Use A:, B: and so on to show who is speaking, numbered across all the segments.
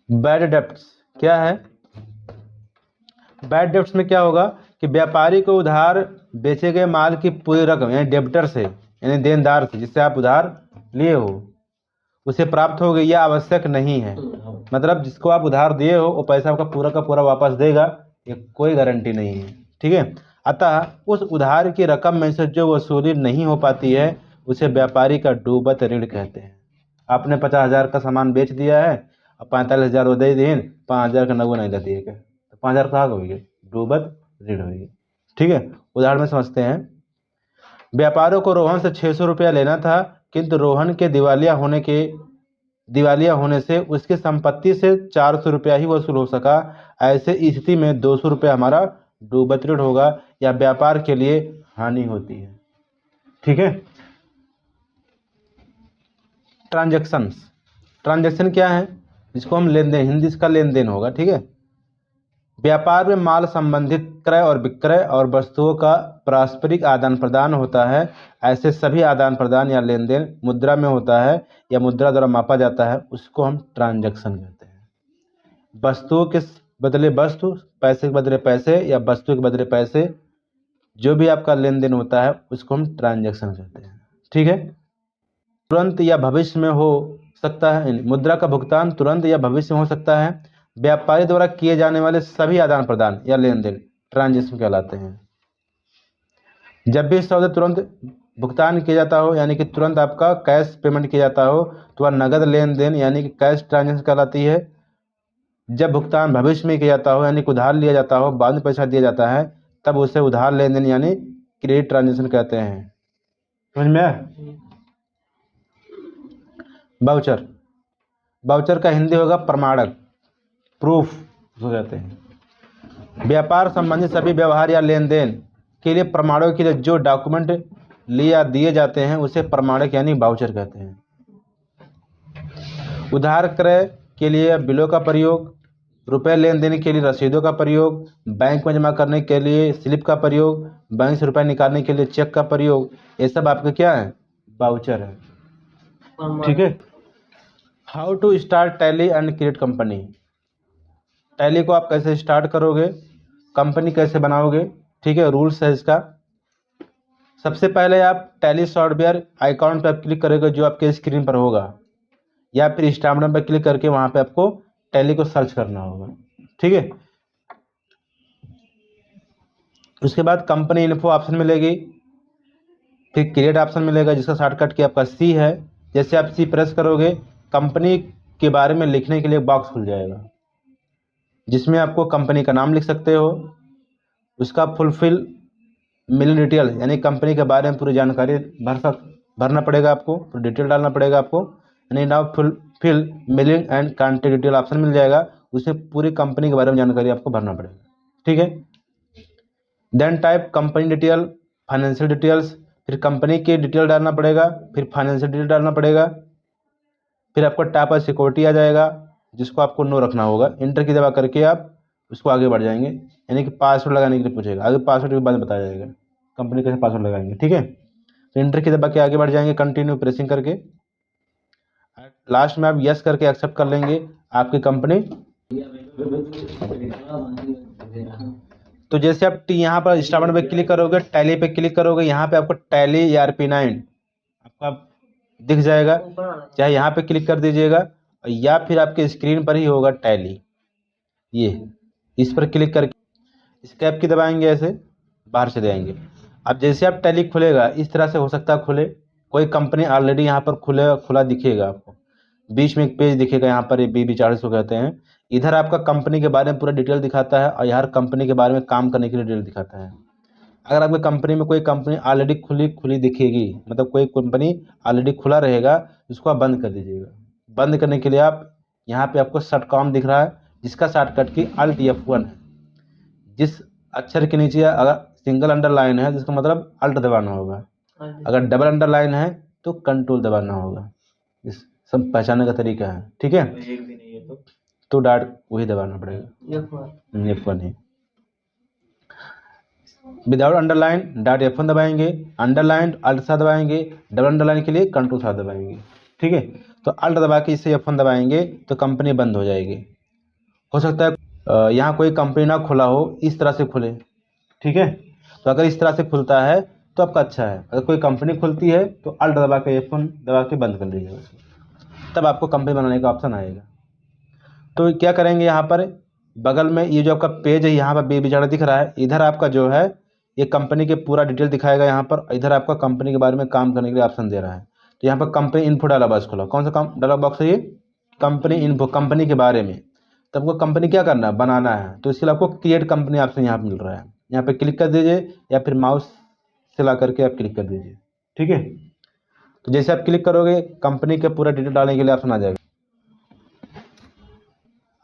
A: Bad debts क्या है? Bad debts में क्या होगा कि व्यापारी को उधार बेचे गए माल की पूरी रकम यानी डेब्टर से यानी देनदार से जिससे आप उधार लिए हो उसे प्राप्त हो गई यह आवश्यक नहीं है। मतलब जिसको आप उधार दिए हो वो पैसा आपका पूरा का पूरा वापस देगा, ये कोई गारंटी नहीं है। ठीक है, अतः उस उधार की रकम में से जो वसूली नहीं हो पाती है उसे व्यापारी का डूबत ऋण कहते हैं। आपने 50,000 का सामान बेच दिया है और 45,000 वो दे दिए, 5,000 का नगो नहीं दिए गए तो 5,000 कहाँ हो गई? डूबत ऋण होगी। ठीक है, उदाहरण में समझते हैं। व्यापारियों को रोहन से 600 रुपया लेना था, किंतु रोहन के दिवालिया होने से उसकी संपत्ति से 400 रुपया ही वसूल हो सका। ऐसे स्थिति में 200 रुपया हमारा डूबत ऋण होगा या व्यापार के लिए हानि होती है। ठीक है, ट्रांजैक्शन क्या है? जिसको हम लेन देन, हिंदी इसका लेन देन होगा। ठीक है, व्यापार में माल संबंधित क्रय और विक्रय और वस्तुओं का पारस्परिक आदान प्रदान होता है। ऐसे सभी आदान प्रदान या लेन देन मुद्रा में होता है या मुद्रा द्वारा मापा जाता है, उसको हम ट्रांजैक्शन कहते हैं। वस्तुओं के बदले वस्तु, पैसे के बदले पैसे या वस्तु के बदले पैसे, जो भी आपका लेन देन होता है उसको हम ट्रांजैक्शन कहते हैं। ठीक है, तुरंत या भविष्य में हो सकता है, मुद्रा का भुगतान तुरंत या भविष्य में हो सकता है। व्यापारी द्वारा किए जाने वाले सभी आदान प्रदान या लेन देन ट्रांजैक्शन कहलाते हैं। जब भी सौदे तुरंत भुगतान किया जाता हो यानी कि तुरंत आपका कैश पेमेंट किया जाता हो तो वह नगद लेन देन यानी कि कैश ट्रांजैक्शन कहलाती है। जब भुगतान भविष्य में किया जाता हो यानी कि उधार लिया जाता हो, बाद में पैसा दिया जाता है, तब उसे उधार लेन देन यानी क्रेडिट ट्रांजैक्शन कहते हैं। समझ में आया? बाउचर का हिंदी होगा प्रमाणक, प्रूफ हो जाते हैं। व्यापार संबंधी सभी व्यवहार या लेन देन के लिए प्रमाणों के लिए जो डॉक्यूमेंट लिया दिए जाते हैं उसे प्रमाणक यानी बाउचर कहते हैं। उधार क्रय के लिए बिलों का प्रयोग, रुपए लेन देन के लिए रसीदों का प्रयोग, बैंक में जमा करने के लिए स्लिप का प्रयोग, बैंक से रुपए निकालने के लिए चेक का प्रयोग, ये सब आपका क्या है? बाउचर है। ठीक है, how to start Tally and create company. Tally को आप कैसे स्टार्ट करोगे, कंपनी कैसे बनाओगे? ठीक है, रूल्स है इसका। सबसे पहले आप टैली सॉफ्टवेयर आइकॉन पर क्लिक करोगे जो आपके स्क्रीन पर होगा, या फिर स्टार्ट बटन पर क्लिक करके वहां पे आपको टैली को सर्च करना होगा। ठीक है, उसके बाद कंपनी इन्फो ऑप्शन मिलेगी, फिर क्रिएट ऑप्शन मिलेगा जिसका शॉर्टकट की आपका सी है। जैसे आप सी प्रेस करोगे कंपनी के बारे में लिखने के लिए बॉक्स खुल जाएगा जिसमें आपको कंपनी का नाम लिख सकते हो, उसका फुलफिल मिलियन डिटेल यानी कंपनी के बारे में पूरी जानकारी भरना पड़ेगा आपको, पूरी डिटेल डालना पड़ेगा आपको। यानी now fulfil million and contact detail option मिल जाएगा, उसमें पूरी कंपनी के बारे में जानकारी आपको भरना पड़ेगा। ठीक है, then type company detail, financial details, फिर कंपनी की डिटेल डालना पड़ेगा, फिर फाइनेंशियल डिटेल डालना पड़ेगा, फिर आपको टाइप ऑफ सिक्योरिटी आ जाएगा जिसको आपको नो रखना होगा। इंटर की दबा करके आप उसको आगे बढ़ जाएंगे, यानी कि पासवर्ड लगाने के लिए पूछेगा, आगे पासवर्ड के बाद बताया जाएगा कंपनी कैसे पासवर्ड लगाएंगे। ठीक है, तो इंटर की दबा के आगे बढ़ जाएंगे कंटिन्यू प्रेसिंग करके, लास्ट में आप यस करके एक्सेप्ट कर लेंगे, आपकी कंपनी। तो जैसे आप यहाँ पर स्टार्ट पे क्लिक करोगे, टैली पे क्लिक करोगे, यहाँ पे आपको टैली ERP9 आपका दिख जाएगा, चाहे यहाँ पे क्लिक कर दीजिएगा या फिर आपके स्क्रीन पर ही होगा टैली, ये इस पर क्लिक करके स्केप की दबाएंगे, ऐसे बाहर चले आएंगे। अब जैसे आप टैली खुलेगा इस तरह से हो सकता है खुले, कोई कंपनी ऑलरेडी यहाँ पर खुला दिखेगा आपको, बीच में एक पेज दिखेगा यहाँ पर, BB40 को कहते हैं। इधर आपका कंपनी के बारे में पूरा डिटेल दिखाता है और यहाँ कंपनी के बारे में काम करने के लिए डिटेल दिखाता है। अगर आपकी कंपनी में कोई कंपनी ऑलरेडी खुली दिखेगी, मतलब कोई कंपनी ऑलरेडी खुला रहेगा, उसको आप बंद कर दीजिएगा। बंद करने के लिए आप यहाँ पे आपको शॉर्टकट दिख रहा है जिसका शॉर्टकट की Alt F1 है। जिस अक्षर के नीचे अगर सिंगल अंडरलाइन है जिसका मतलब अल्ट दबाना होगा, अगर डबल अंडरलाइन है तो कंट्रोल दबाना होगा। इस सब पहचानने का तरीका है। ठीक है,
B: एक भी नहीं है
A: तो डाट वही दबाना पड़ेगा, F1 है। विदाउट अंडरलाइन डाट F1 दबाएंगे, अंडरलाइन अल्ट सा दबाएंगे, डबल अंडरलाइन के लिए कंट्रोल सा दबाएंगे। ठीक है, तो अल्ट दबा के इसे F1 दबाएंगे तो कंपनी बंद हो जाएगी। हो सकता है यहाँ कोई कंपनी ना खुला हो, इस तरह से खुले, ठीक है। तो अगर इस तरह से खुलता है तो आपका अच्छा है। अगर कोई कंपनी खुलती है तो अल्ट दबा के F1 दबा के बंद कर लीजिएगा उसको, तब आपको कंपनी बनाने का ऑप्शन आएगा। तो क्या करेंगे, यहाँ पर बगल में ये जो आपका पेज है यहाँ पर बेचारा दिख रहा है, इधर आपका जो है ये कंपनी के पूरा डिटेल दिखाएगा यहाँ पर, इधर आपका कंपनी के बारे में काम करने के लिए ऑप्शन दे रहा है। तो यहाँ पर कंपनी इन्फो डायलॉग बॉक्स खोला, कौन सा काम डायलॉग बॉक्स है ये, कंपनी इन्फो, कंपनी के बारे में। तो आपको कंपनी क्या करना है, बनाना है। तो इसके लिए आपको क्रिएट कंपनी ऑप्शन यहाँ पर मिल रहा है, यहाँ पे क्लिक कर दीजिए या फिर माउस से ला करके आप क्लिक कर दीजिए, ठीक है। तो जैसे आप क्लिक करोगे कंपनी का पूरा डिटेल डालने के लिए ऑप्शन आ जाएगा।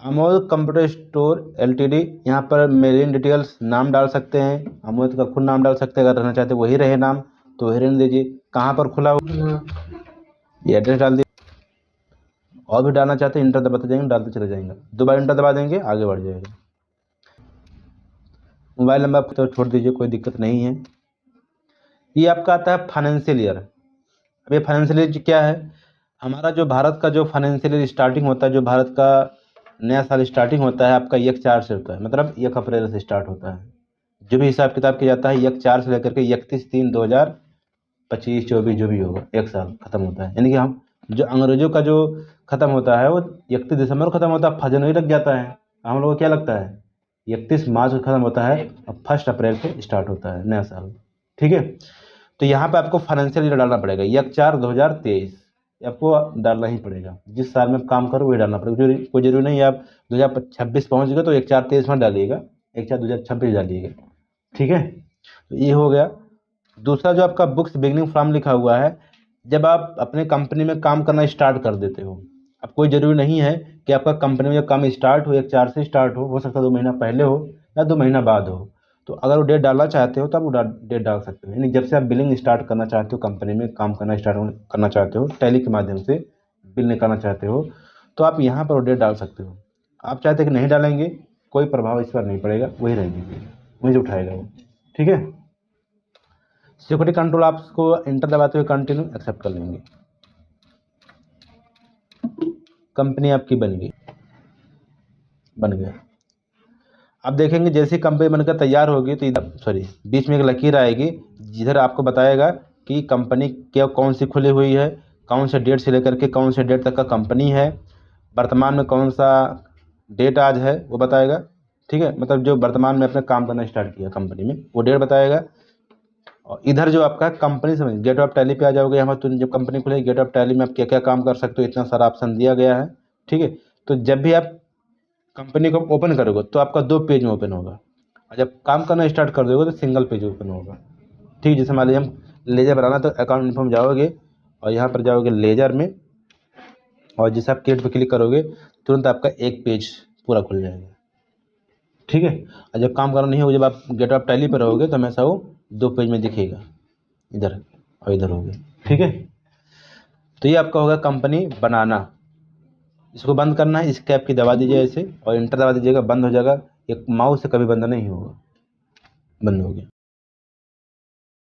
A: अमोद कंप्यूटर स्टोर एलटीडी, यहाँ पर मेलिंग डिटेल्स नाम डाल सकते हैं, अमोद का खुद नाम डाल सकते हैं, अगर रहना चाहते वही रहे नाम तो वही रहने दीजिए। कहाँ पर खुला हुआ ये एड्रेस डाल दीजिए, और भी डालना चाहते हैं इंटर दबाते जाएंगे, डालते चले जाएंगे, 2 बार इंटर दबा देंगे आगे बढ़ जाएगा। मोबाइल नंबर तो छोड़ दीजिए, कोई दिक्कत नहीं है। ये आपका आता है फाइनेंशियल ईयर। अब ये फाइनेंशियल ईयर क्या है, हमारा जो भारत का जो फाइनेंशियल ईयर स्टार्टिंग होता है, जो भारत का नया साल स्टार्टिंग होता है आपका 1/4 से होता है, मतलब 1 अप्रैल से स्टार्ट होता है। जो भी हिसाब किताब किया जाता है 1/4 से लेकर के 31/3/2025 24 जो भी होगा, एक साल खत्म होता है। यानी कि हम जो अंग्रेजों का जो खत्म होता है वो 31 दिसंबर को खत्म होता है, 1 जनवरी लग जाता है। हम लोगों को क्या लगता है 31 मार्च को खत्म होता है और 1 अप्रैल से स्टार्ट होता है नया साल, ठीक है। तो यहाँ पे आपको फाइनेंशियल ईयर डालना पड़ेगा 1/4/2023, आपको डालना ही पड़ेगा। जिस साल में आप काम करो वही डालना पड़ेगा, कोई जरूरी नहीं है आप 2026 पहुँच गए तो 1/4/23 में डालिएगा, 1/4/2026 डालिएगा, ठीक है। तो ये हो गया। दूसरा जो आपका बुक्स बिगनिंग फ्रॉम लिखा हुआ है, जब आप अपने कंपनी में काम करना स्टार्ट कर देते हो, अब कोई ज़रूरी नहीं है कि आपका कंपनी में जब काम स्टार्ट हो 1/4 से स्टार्ट हो सकता है 2 महीना पहले हो या 2 महीना बाद हो। तो अगर वो डेट डालना चाहते हो तो आप वो डेट डाल सकते हो, यानी जब से आप बिलिंग स्टार्ट करना चाहते हो, कंपनी में काम करना स्टार्ट करना चाहते हो, टैली के माध्यम से बिल निकालना चाहते हो, तो आप यहाँ पर वो डेट डाल सकते हो। आप चाहते कि नहीं डालेंगे, कोई प्रभाव इस पर नहीं पड़ेगा, वही रहेगी, वही उठाएगा वो, ठीक है। सिक्योरिटी कंट्रोल आपको इंटर दबाते हुए कंटिन्यू एक्सेप्ट कर लेंगे, कंपनी आपकी बन गई, बन गया। अब देखेंगे जैसे कंपनी बनकर तैयार होगी तो इधर बीच में एक लकीर आएगी जिधर आपको बताएगा कि कंपनी क्या कौन सी खुली हुई है, कौन से डेट से लेकर के कौन से डेट तक का कंपनी है, वर्तमान में कौन सा डेट आज है वो बताएगा, ठीक है। मतलब जो वर्तमान में अपना काम करना स्टार्ट किया कंपनी में वो डेट बताएगा। और इधर जो आपका कंपनी समझ गेट ऑफ टैली पे आ जाओगे, यहाँ पर जब कंपनी खुलेगी गेट ऑफ टैली में आप क्या क्या काम कर सकते हो, इतना सारा ऑप्शन दिया गया है, ठीक है। तो जब भी आप कंपनी को ओपन करोगे तो आपका 2 पेज में ओपन होगा, और जब काम करना स्टार्ट कर दोगे तो सिंगल पेज ओपन होगा, ठीक। जैसे मान लीजिए हम लेजर बनाना तो अकाउंट इन्फो में जाओगे और यहाँ पर जाओगे लेजर में, और जैसे आप क्रिएट पे क्लिक करोगे तुरंत आपका एक पेज पूरा खुल जाएगा, ठीक है। और जब काम करना नहीं होगा, जब आप गेट ऑफ टैली पर रहोगे तो हमेशा वो 2 पेज में दिखेगा, इधर और इधर हो गया, ठीक है। तो ये आपका होगा कंपनी बनाना। इसको बंद करना है, इस कैप की दबा दीजिए ऐसे और इंटर दबा दीजिएगा, बंद हो जाएगा। एक माउस से कभी बंद नहीं होगा, बंद हो गया।